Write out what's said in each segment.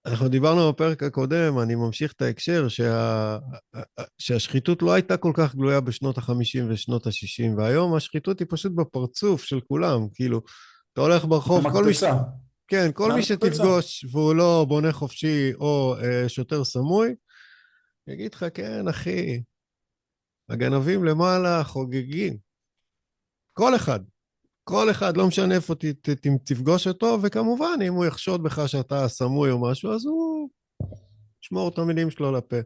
אנחנו דיברנו בפרק הקודם, אני ממשיך את ההקשר, שהשחיתות לא הייתה כל כך גלויה בשנות ה-50 ושנות ה-60, והיום השחיתות היא פשוט בפרצוף של כולם, כאילו, אתה הולך ברחוב, מהמקפצה, כן, כל מי מהמקפצה. שתפגוש והוא לא בונה חופשי או שוטר סמוי, יגיד לך, כן, אחי, הגנבים למעלה חוגגים. כל אחד, כל אחד, לא משנה איפה תפגוש אותו, וכמובן, אם הוא יחשוד בך שאתה סמוי או משהו, אז הוא ישמור את המילים שלו לפה.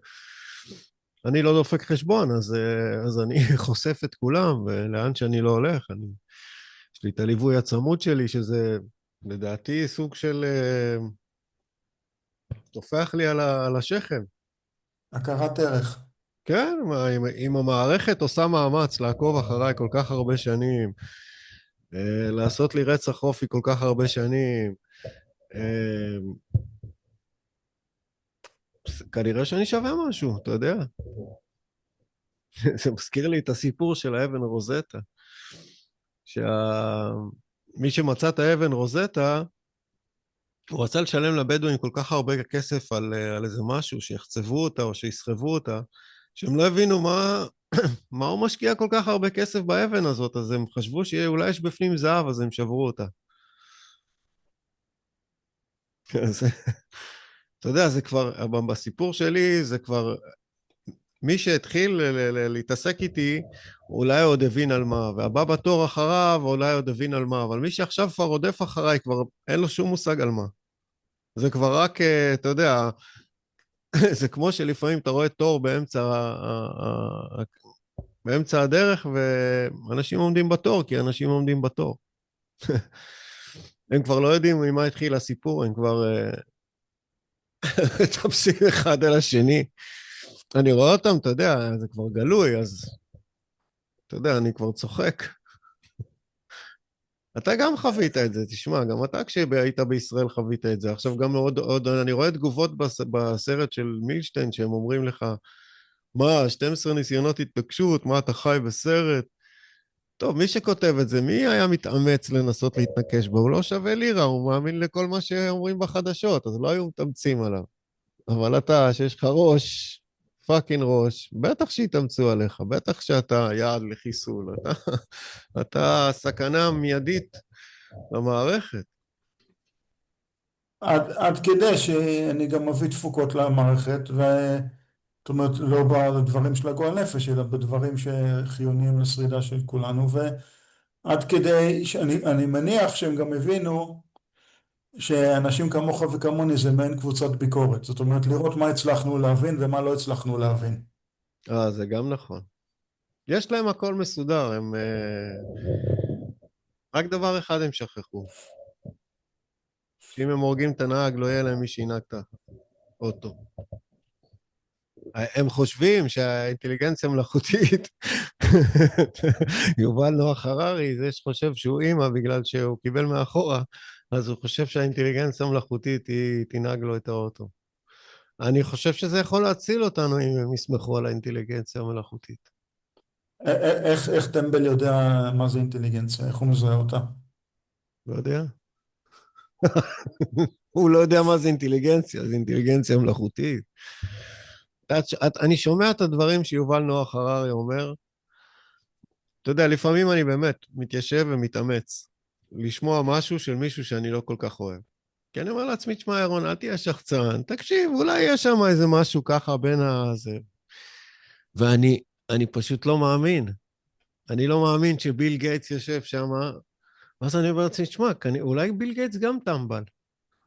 אני לא דופק חשבון, אז אני חושף את כולם, ולאן שאני לא הולך, יש לי את הליווי הצמוד שלי, שזה לדעתי סוג של טופח לי על השכם. הכרת ערך. כן, אם המערכת עושה מאמץ לעקוב אחריי כל כך הרבה שנים, לעשות לי רצח אופי כל כך הרבה שנים, אה, כנראה שאני שווה משהו, אתה יודע. זה מזכיר לי את הסיפור של האבן רוזטה, שמי שמצא את האבן רוזטה, הוא רצה לשלם לבדואים כל כך הרבה כסף על איזה משהו, שיחצבו אותה או שיסחבו אותה, שהם לא הבינו מה הוא משקיע כל כך הרבה כסף באבן הזאת, אז הם חשבו שאולי יש בפנים זהב, אז הם שברו אותה. אז אתה יודע, זה כבר, בסיפור שלי, זה כבר, מי שהתחיל להתעסק איתי, אולי עוד הבין על מה, והבא בתור אחריו, אולי עוד הבין על מה, אבל מי שעכשיו כבר רודף אחריי, כבר אין לו שום מושג על מה. זה כבר רק, אתה יודע, זה כמו שלפעמים אתה רואה תור באמצע הדרך, ואנשים עומדים בתור, כי אנשים עומדים בתור. הם כבר לא יודעים ממה התחיל הסיפור, הם כבר מטפסים אחד על השני. אני רואה אותם, אתה יודע, זה כבר גלוי, אז אתה יודע, אני כבר צוחק. אתה גם חווית את זה, תשמע, גם אתה כשהיית בישראל חווית את זה. עכשיו גם עוד אני רואה תגובות בסרט של מילשטיין, שהם אומרים לך, מה, 12 ניסיונות התנגשות, מה, אתה חי בסרט? טוב, מי שכותב את זה, מי היה מתאמץ לנסות להתנקש בו? הוא לא שווה לירה, הוא מאמין לכל מה שאומרים בחדשות, אז לא היו מתאמצים עליו. אבל אתה, שיש לך ראש, פאקינג ראש, בטח שיתאמצו עליך, בטח שאתה יעד לחיסול, אתה סכנה מיידית למערכת. עד כדי שאני גם מביא תפוקות למערכת, זאת אומרת, לא בדברים של הגועל נפש, אלא בדברים שחיוניים לשרידה של כולנו, ועד כדי שאני מניח שהם גם הבינו שאנשים כמוך וכמוני זה מעין קבוצת ביקורת. זאת אומרת, לראות מה הצלחנו להבין ומה לא הצלחנו להבין. זה גם נכון. יש להם הכל מסודר, רק דבר אחד הם שכחו, שאם הם הורגים את הנהג, לא יהיה להם מי שינהג את האוטו. הם חושבים שהאינטליגנציה המלאכותית, יובל נוח הררי, זה שחושב שהוא אימא בגלל שהוא קיבל מאחורה, אז הוא חושב שהאינטליגנציה המלאכותית היא תנהג לו את האוטו. אני חושב שזה יכול להציל אותנו אם הם יסמכו על האינטליגנציה המלאכותית. איך טמבל יודע מה זה אינטליגנציה? איך הוא מזהה אותה? לא יודע. הוא לא יודע מה זה אינטליגנציה, זה אינטליגנציה מלאכותית. אני שומע את הדברים שיובל נוח הררי אומר, אתה יודע, לפעמים אני באמת מתיישב ומתאמץ לשמוע משהו של מישהו שאני לא כל כך אוהב. כי אני אומר לעצמי, תשמע, ירון, אל תהיה שחצן, תקשיב, אולי יש שם איזה משהו ככה בין הזה. ואני פשוט לא מאמין. אני לא מאמין שביל גייטס יושב שם, ואז אני אומר לעצמי, תשמע, אולי ביל גייטס גם טמבל.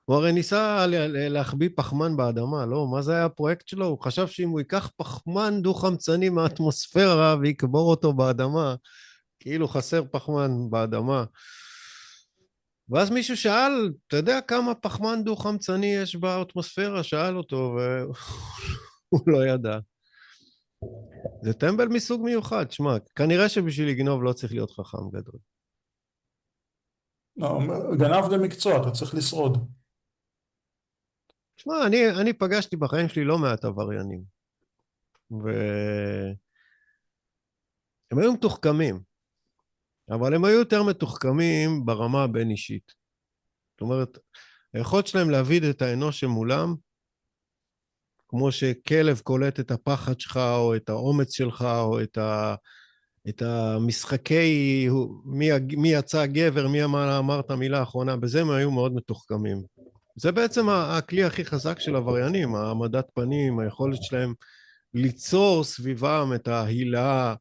הוא הרי ניסה להחביא פחמן באדמה, לא? מה זה היה הפרויקט שלו? הוא חשב שאם הוא ייקח פחמן דו-חמצני מהאטמוספירה ויקבור אותו באדמה, כאילו חסר פחמן באדמה. ואז מישהו שאל, אתה יודע כמה פחמן דו-חמצני יש באטמוספירה? שאל אותו, והוא לא ידע. זה טמבל מסוג מיוחד, שמע, כנראה שבשביל לגנוב לא צריך להיות חכם גדול. לא, גנב זה מקצוע, אתה צריך לשרוד. שמע, אני פגשתי בחיים שלי לא מעט עבריינים, והם היו מתוחכמים, אבל הם היו יותר מתוחכמים ברמה הבין-אישית. זאת אומרת, היכולת שלהם להבין את האנוש שמולם, כמו שכלב קולט את הפחד שלך, או את האומץ שלך, או את המשחקי, מי יצא גבר, מי אמר את המילה האחרונה, בזה הם היו מאוד מתוחכמים. זה בעצם הכלי הכי חזק של עבריינים, העמדת פנים, היכולת שלהם ליצור סביבם את ההילה,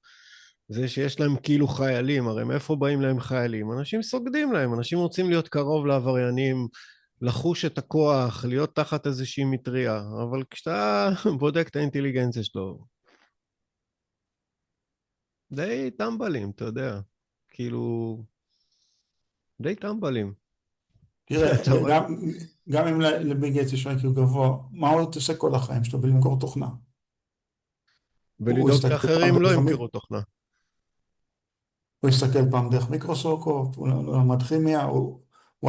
זה שיש להם כאילו חיילים, הרי מאיפה באים להם חיילים? אנשים סוגדים להם, אנשים רוצים להיות קרוב לעבריינים, לחוש את הכוח, להיות תחת איזושהי מטריה, אבל כשאתה בודק את האינטליגנציה שלו, די טמבלים, אתה יודע, כאילו, די טמבלים. תראה, אתה רואה? גם אם לביל גייטס יש IQ גבוה, מה הוא עושה כל החיים שלו בלמכור תוכנה? הוא ולדאוג הסתכל פעם שאחרים לא דרך ימכרו תוכנה. הוא הסתכל פעם דרך מיקרוסופט, הוא למד כימיה, הוא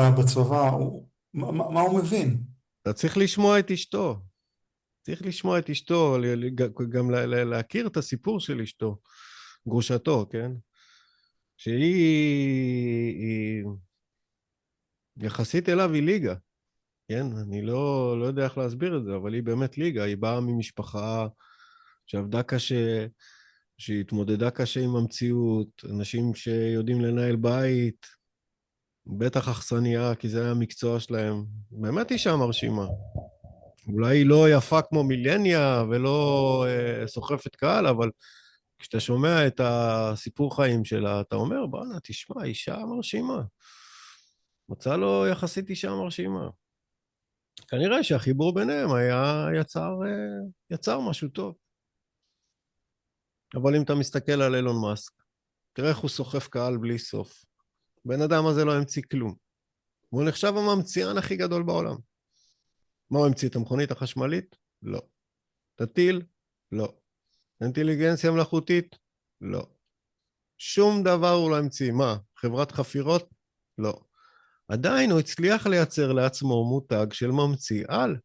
היה בצבא, מה הוא מבין? אתה צריך לשמוע את אשתו, צריך לשמוע את אשתו, גם להכיר את הסיפור של אשתו, גרושתו, כן? שהיא יחסית אליו היא ליגה, כן? אני לא יודע איך להסביר את זה, אבל היא באמת ליגה, היא באה ממשפחה שעבדה קשה, שהתמודדה קשה עם המציאות, אנשים שיודעים לנהל בית, בטח אכסניה, כי זה היה המקצוע שלהם. באמת אישה מרשימה. אולי היא לא יפה כמו מילניה ולא סוחפת קהל, אבל כשאתה שומע את הסיפור חיים שלה, אתה אומר, בוא'נה, תשמע, אישה מרשימה. מצא לו יחסית אישה מרשימה. כנראה שהחיבור ביניהם יצר משהו טוב. אבל אם אתה מסתכל על אילון מאסק, תראה איך הוא סוחף קהל בלי סוף. בן אדם הזה לא המציא כלום. הוא נחשב הממציאן הכי גדול בעולם. מה הוא המציא? את המכונית החשמלית? לא. את הטיל? לא. אינטליגנציה מלאכותית? לא. שום דבר הוא לא המציא. מה? חברת חפירות? לא. עדיין הוא הצליח לייצר לעצמו מותג של ממציא על.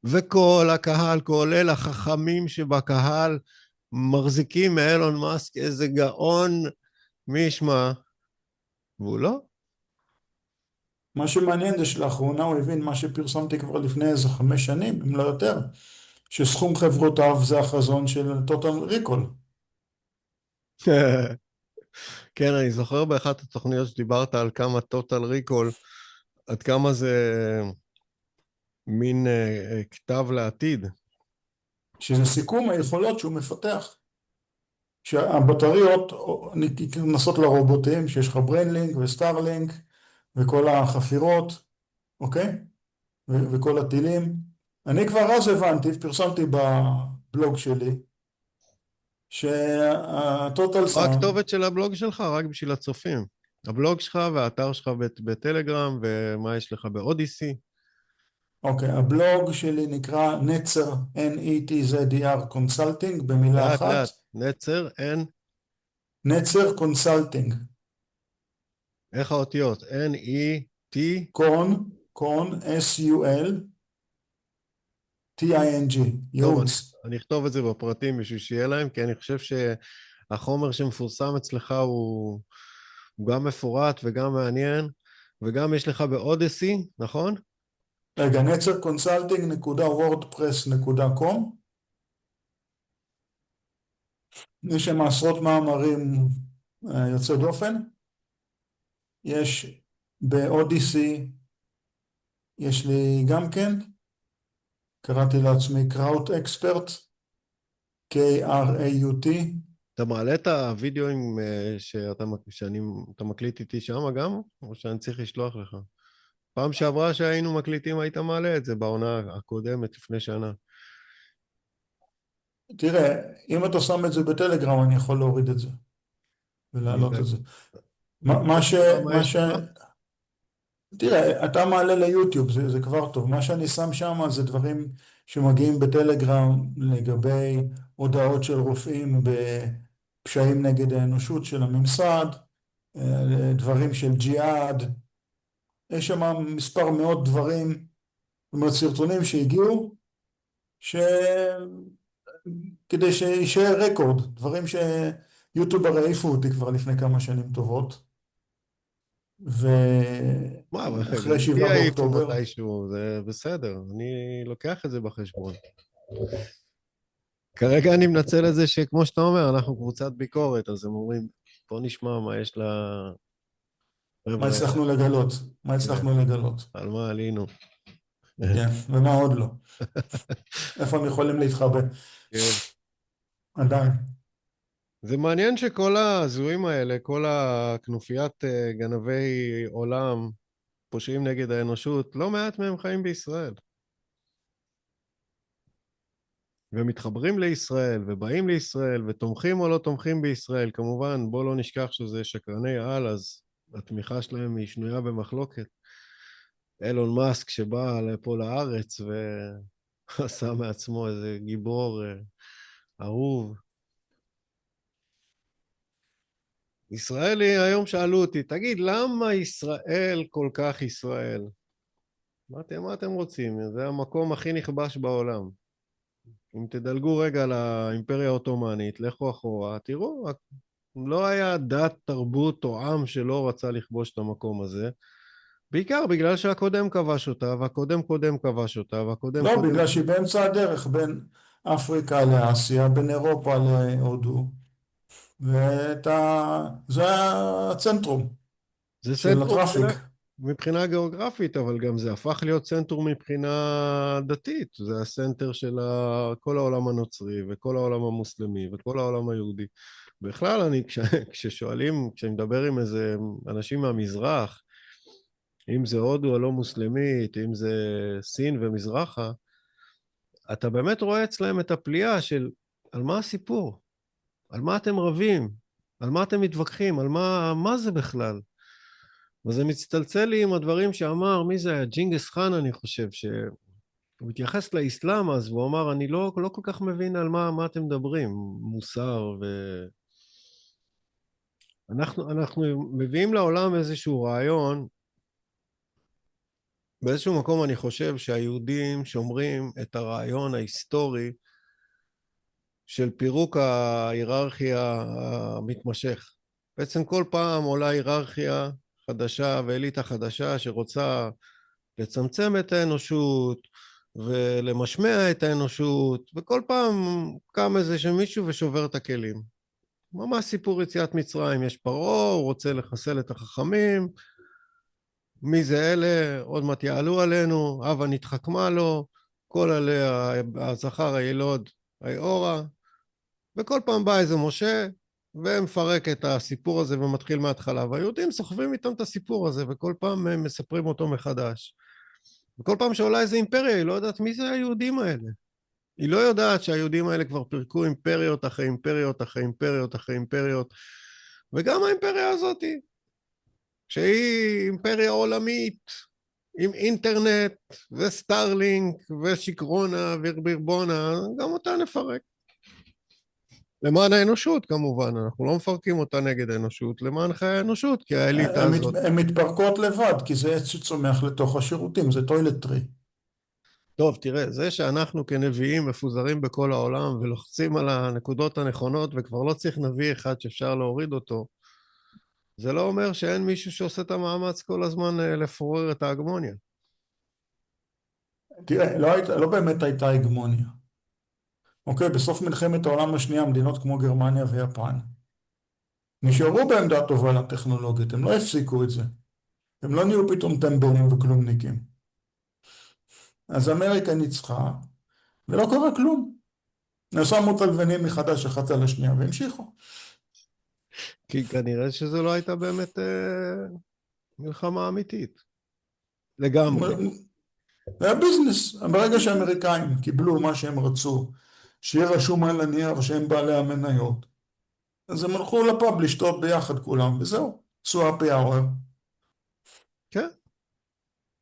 וכל הקהל, כולל החכמים שבקהל, מחזיקים מאילון מאסק איזה גאון, מי ישמע? והוא לא. מה שמעניין זה שלאחרונה הוא הבין מה שפרסמתי כבר לפני איזה 5 שנים, אם לא יותר, שסכום חברותיו זה החזון של total recall. כן, אני זוכר באחת התוכניות שדיברת על כמה total recall, עד כמה זה מין כתב לעתיד. שזה סיכום היכולות שהוא מפתח. שהבטריות נכנסות לרובוטים, שיש לך בריינלינק וסטארלינק וכל החפירות, אוקיי? וכל הטילים. אני כבר אז הבנתי, פרסמתי בבלוג שלי, שהטוטל מה סאם, הכתובת של הבלוג שלך? רק בשביל הצופים. הבלוג שלך והאתר שלך בטלגרם, ומה יש לך באודיסי? אוקיי, הבלוג שלי נקרא נצר, NETZER קונסלטינג, במילה לאט אחת, לאט, נצר, אין, נצר קונסלטינג, איך האותיות? N-E-T, קון, SULTING, טוב, ייעוץ. אני אכתוב את זה בפרטים בשביל שיהיה להם, כי אני חושב שהחומר שמפורסם אצלך הוא גם מפורט וגם מעניין, וגם יש לך באודיסי, נכון? רגע, נצר קונסלטינג נקודה וורדפרס נקודה קום, יש שם עשרות מאמרים יוצא דופן, יש באודיסי, יש לי גם כן, קראתי לעצמי קראוט אקספרט, Kraut, אתה מעלה את הוידאוים שאתה מקליט איתי שם גם, או שאני צריך לשלוח לך? פעם שעברה שהיינו מקליטים היית מעלה את זה בעונה הקודמת לפני שנה. תראה, אם אתה שם את זה בטלגרם אני יכול להוריד את זה ולהעלות את זה. בטלגרם מה מה יש לך? תראה, אתה מעלה ליוטיוב, זה כבר טוב. מה שאני שם שם זה דברים שמגיעים בטלגרם לגבי הודעות של רופאים בפשעים נגד האנושות של הממסד, דברים של ג'יהאד, יש שם מספר מאות דברים, זאת אומרת סרטונים שהגיעו, ש... כדי שישאר רקורד, דברים שיוטיובר העיפו אותי כבר לפני כמה שנים טובות. מה, אבל ואחרי גם אותי 7 יעיפו באוקטובר, מתישהו, זה בסדר, אני לוקח את זה בחשבון. כרגע אני מנצל את זה שכמו שאתה אומר, אנחנו קבוצת ביקורת, אז הם אומרים, בוא נשמע מה יש מה לחבר'ה האלה, הצלחנו לגלות? מה כן, הצלחנו לגלות? על מה עלינו. כן, ומה עוד לא? איפה הם יכולים להתחבא? כן. עדיין. זה מעניין שכל הזוהים האלה, כל הכנופיית גנבי עולם, פושעים נגד האנושות, לא מעט מהם חיים בישראל. ומתחברים לישראל, ובאים לישראל, ותומכים או לא תומכים בישראל. כמובן, בואו לא נשכח שזה שקרני על, אז התמיכה שלהם היא שנויה במחלוקת. אילון מאסק שבא לפה לארץ ועשה מעצמו איזה גיבור אהוב. ישראלי, היום שאלו אותי, תגיד, למה ישראל כל כך ישראל? אמרתי, מה אתם רוצים? זה המקום הכי נכבש בעולם. אם תדלגו רגע לאימפריה העות'מאנית, לכו אחורה, תראו, לא היה דת, תרבות או עם שלא רצה לכבוש את המקום הזה, בעיקר בגלל שהקודם כבש אותה, והקודם קודם כבש אותה, והקודם לא, קודם... בגלל שהיא באמצע הדרך בין אפריקה לאסיה, בין אירופה להודו, זה הצנטרום זה של סנטרום הטראפיק. מבחינה גיאוגרפית, אבל גם זה הפך להיות סנטרום מבחינה דתית. זה הסנטר של כל העולם הנוצרי, וכל העולם המוסלמי, וכל העולם היהודי. בכלל, כששואלים, כשאני מדבר עם איזה אנשים מהמזרח, אם זה הודו הלא מוסלמית, אם זה סין ומזרחה, אתה באמת רואה אצלהם את הפליאה של על מה הסיפור? על מה אתם רבים? על מה אתם מתווכחים? מה זה בכלל? וזה מצטלצל לי עם הדברים שאמר, מי זה היה? ג'ינגס חאן, אני חושב, שהוא התייחס לאסלאם אז, והוא אמר, אני לא כל כך מבין על מה אתם מדברים, מוסר אנחנו מביאים לעולם איזשהו רעיון, באיזשהו מקום אני חושב שהיהודים שומרים את הרעיון ההיסטורי של פירוק ההיררכיה המתמשך. בעצם כל פעם עולה היררכיה חדשה ואליטה חדשה שרוצה לצמצם את האנושות ולמשמע את האנושות, וכל פעם קם איזה שמישהו ושובר את הכלים. ממש סיפור יציאת מצרים, יש פרעה, הוא רוצה לחסל את החכמים, מי זה אלה, עוד מעט יעלו עלינו, הווה נתחכמה לו, כל עליה הזכר הילוד היאורה, וכל פעם בא איזה משה ומפרק את הסיפור הזה ומתחיל מההתחלה, והיהודים סוחבים איתם את הסיפור הזה וכל פעם הם מספרים אותו מחדש. וכל פעם שעולה איזה אימפריה היא לא יודעת מי זה היהודים האלה. היא לא יודעת שהיהודים האלה כבר פירקו אימפריות אחרי אימפריות אחרי אימפריות אחרי אימפריות, וגם האימפריה הזאת, שהיא אימפריה עולמית, עם אינטרנט וסטארלינק ושקרונה ורבירבונה, גם אותה נפרק. למען האנושות כמובן, אנחנו לא מפרקים אותה נגד האנושות, למען חיי האנושות, כי האליטה הזאת... הן מתפרקות לבד, כי זה עץ שצומח לתוך השירותים, זה טוילטרי. טוב, תראה, זה שאנחנו כנביאים מפוזרים בכל העולם ולוחצים על הנקודות הנכונות וכבר לא צריך נביא אחד שאפשר להוריד אותו, זה לא אומר שאין מישהו שעושה את המאמץ כל הזמן לפורר את ההגמוניה. תראה, לא באמת הייתה הגמוניה. אוקיי, בסוף מלחמת העולם השנייה, מדינות כמו גרמניה ויפן נשארו בעמדה טובה לטכנולוגיות, הם לא הפסיקו את זה. הם לא נהיו פתאום טמבלים וכלומניקים. אז אמריקה ניצחה, ולא קרה כלום. הם שמו את הלבנים מחדש אחת על השנייה והמשיכו. כי כנראה שזו לא הייתה באמת מלחמה אמיתית. לגמרי. זה היה ביזנס. ברגע שהאמריקאים קיבלו מה שהם רצו, שיהיה רשום על הנייר שהם בעלי המניות, אז הם הלכו לפאב לשתות ביחד כולם, וזהו. עשו happy hour. כן.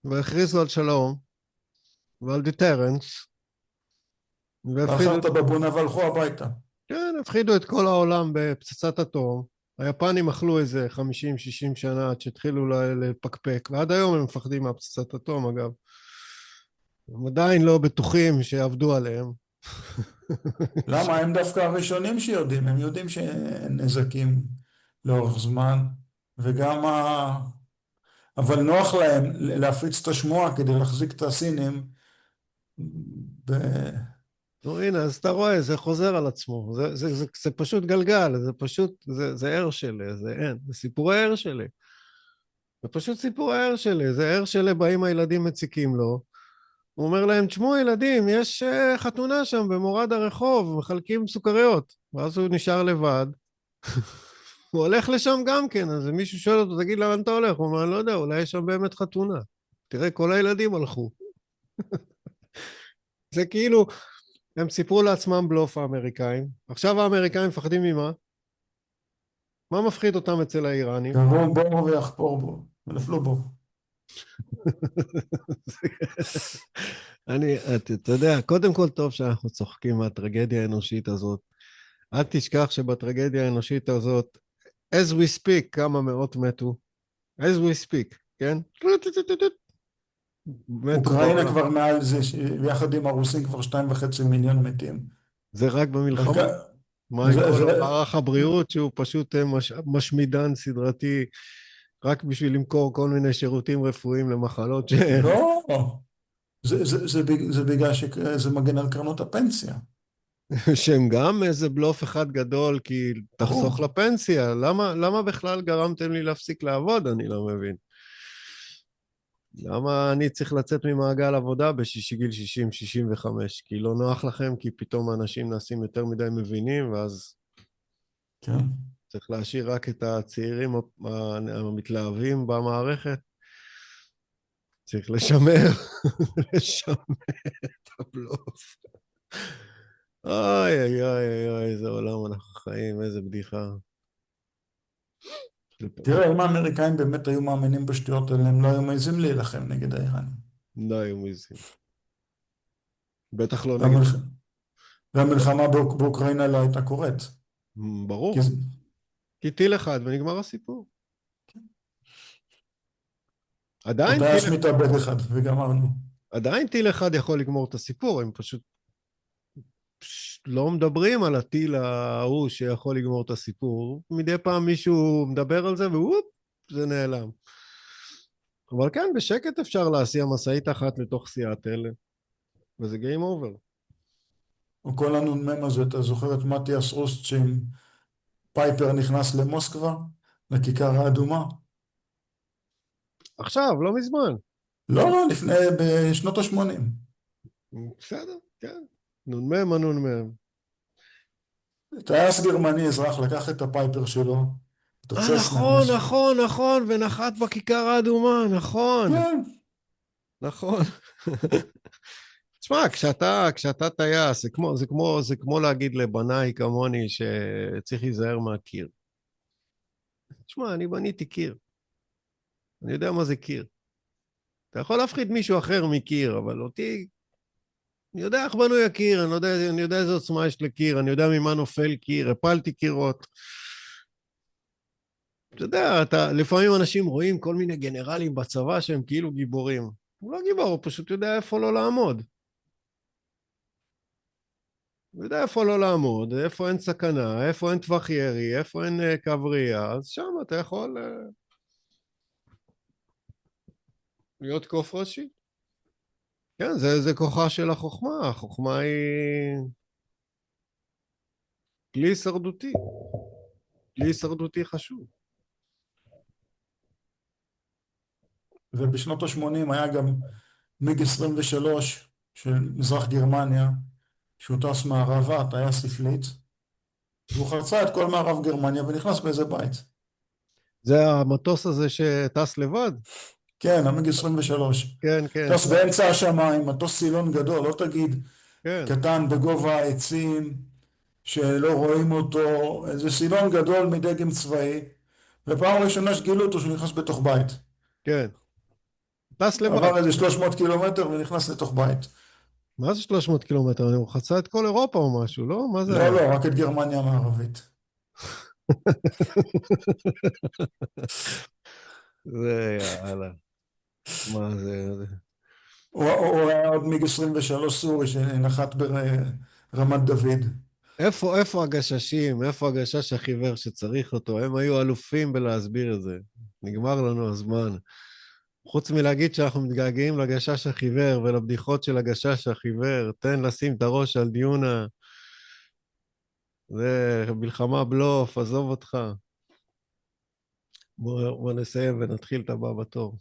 והכריזו על שלום ועל דיטרנס, והפחידו, ואכלת בבונה והלכו הביתה. כן, הפחידו את כל העולם בפצצת אטום. היפנים אכלו איזה 50-60 שנה עד שהתחילו לפקפק, ועד היום הם מפחדים מהפצצת אטום אגב. הם עדיין לא בטוחים שיעבדו עליהם. למה? הם דווקא הראשונים שיודעים, הם יודעים שאין נזקים לאורך זמן, וגם אבל נוח להם להפיץ את השמועה כדי להחזיק את הסינים. ב... נו, הנה, אז אתה רואה, זה חוזר על עצמו. זה פשוט גלגל, זה פשוט, זה הרשלה, זה אין, זה סיפורי הרשלה. זה פשוט סיפורי הרשלה, זה הרשלה, באים הילדים מציקים לו. הוא אומר להם, תשמעו ילדים, יש חתונה שם במורד הרחוב, מחלקים סוכריות. ואז הוא נשאר לבד. הוא הולך לשם גם כן, אז מישהו שואל אותו, תגיד לאן אתה הולך? הוא אומר, אני לא יודע, אולי יש שם באמת חתונה. תראה, כל הילדים הלכו. זה כאילו, הם סיפרו לעצמם בלוף האמריקאים. עכשיו האמריקאים מפחדים ממה? מה מפחיד אותם אצל האיראנים? יבואו בור ויחפור בו, ונפלו בו. אתה יודע, קודם כל טוב שאנחנו צוחקים מהטרגדיה האנושית הזאת. אל תשכח שבטרגדיה האנושית הזאת, as we speak, כמה מאות מתו. as we speak, כן? מתו אוקראינה בעולם. כבר מעל זה, יחד עם הרוסים כבר 2.5 מיליון מתים. זה רק אבל במלחמה. מה עם כל זה, מערך הבריאות שהוא פשוט משמידן סדרתי, רק בשביל למכור כל מיני שירותים רפואיים למחלות לא, זה בגלל שזה מגן על קרנות הפנסיה. שהם גם איזה בלוף אחד גדול, כי תחסוך ברור. לפנסיה. למה בכלל גרמתם לי להפסיק לעבוד? אני לא מבין. למה אני צריך לצאת ממעגל עבודה בגיל 60, 65? כי לא נוח לכם, כי פתאום האנשים נעשים יותר מדי מבינים, ואז כן. צריך להשאיר רק את הצעירים המתלהבים במערכת. צריך לשמר, לשמר את הבלוף. אוי, אוי, אוי, אוי, איזה עולם אנחנו חיים, איזה בדיחה. תראה, אם האמריקאים באמת היו מאמינים בשטויות האלה, הם לא היו מעזים להילחם נגד האיראנים. לא היו מעיזים. בטח לא נגד... והמלח... והמלחמה באוקראינה לא הייתה קורית. כי ברור. כי טיל אחד ונגמר הסיפור. או טייס מתאבד אחד, וגמרנו. עדיין טיל אחד יכול לגמור את הסיפור, הם פשוט לא מדברים על הטיל ההוא שיכול לגמור את הסיפור. מדי פעם מישהו מדבר על זה והופ, זה נעלם. אבל כן, בשקט אפשר להסיע משאית אחת לתוך סיאטל, וזה גיים אובר. או כל הנ"מ הזה, אתה זוכר את מתיאס רוסט שעם פייפר נכנס למוסקבה, לכיכר האדומה? עכשיו, לא מזמן. לא, לא, בשנות ה-80. בסדר, כן. נ"מ, הנ"מ. טייס גרמני אזרח לקח את הפייפר שלו, את הצסנה, נכון, נכון, נכון, ונחת בכיכר האדומה, נכון, כן, נכון. תשמע, כשאתה טייס, זה כמו להגיד לבניי כמוני שצריך להיזהר מהקיר. תשמע, אני בניתי קיר. אני יודע מה זה קיר. אתה יכול להפחיד מישהו אחר מקיר, אבל אותי... אני יודע איך בנוי הקיר, אני יודע איזה עוצמה יש לקיר, אני יודע ממה נופל קיר, הפלתי קירות. אתה יודע, לפעמים אנשים רואים כל מיני גנרלים בצבא שהם כאילו גיבורים. הוא לא גיבור, הוא פשוט יודע איפה לא לעמוד. הוא יודע איפה לא לעמוד, איפה אין סכנה, איפה אין טווח ירי, איפה אין קו ראייה, אז שם אתה יכול להיות קוף ראשי. כן, זה כוחה של החוכמה. החוכמה היא כלי הישרדותי. כלי הישרדותי חשוב. ובשנות ה-80 היה גם מיג 23 של מזרח גרמניה, שהוא טס מערבה, טייס הפליץ, והוא חצה את כל מערב גרמניה ונכנס באיזה בית. זה המטוס הזה שטס לבד? כן, המיג 23. כן, כן, טס באמצע השמיים, מטוס סילון גדול, לא תגיד כן, קטן בגובה העצים, שלא רואים אותו, איזה סילון גדול מדגם צבאי, ופעם ראשונה שגילו אותו שהוא נכנס בתוך בית. כן. טס לבד. עבר איזה 300 קילומטר ונכנס לתוך בית. מה זה 300 קילומטר? הוא חצה את כל אירופה או משהו, לא? מה זה לא, היה? לא, רק את גרמניה המערבית. זה יאללה. מה זה? הוא היה עוד מיג 23 סורי שנחת ברמת דוד. איפה הגששים? איפה הגשש החיוור שצריך אותו? הם היו אלופים בלהסביר את זה. נגמר לנו הזמן. חוץ מלהגיד שאנחנו מתגעגעים לגשש החיוור ולבדיחות של הגשש החיוור, תן לשים את הראש על דיונה, זה מלחמה בלוף, עזוב אותך. בוא נסיים ונתחיל את הבא בתור.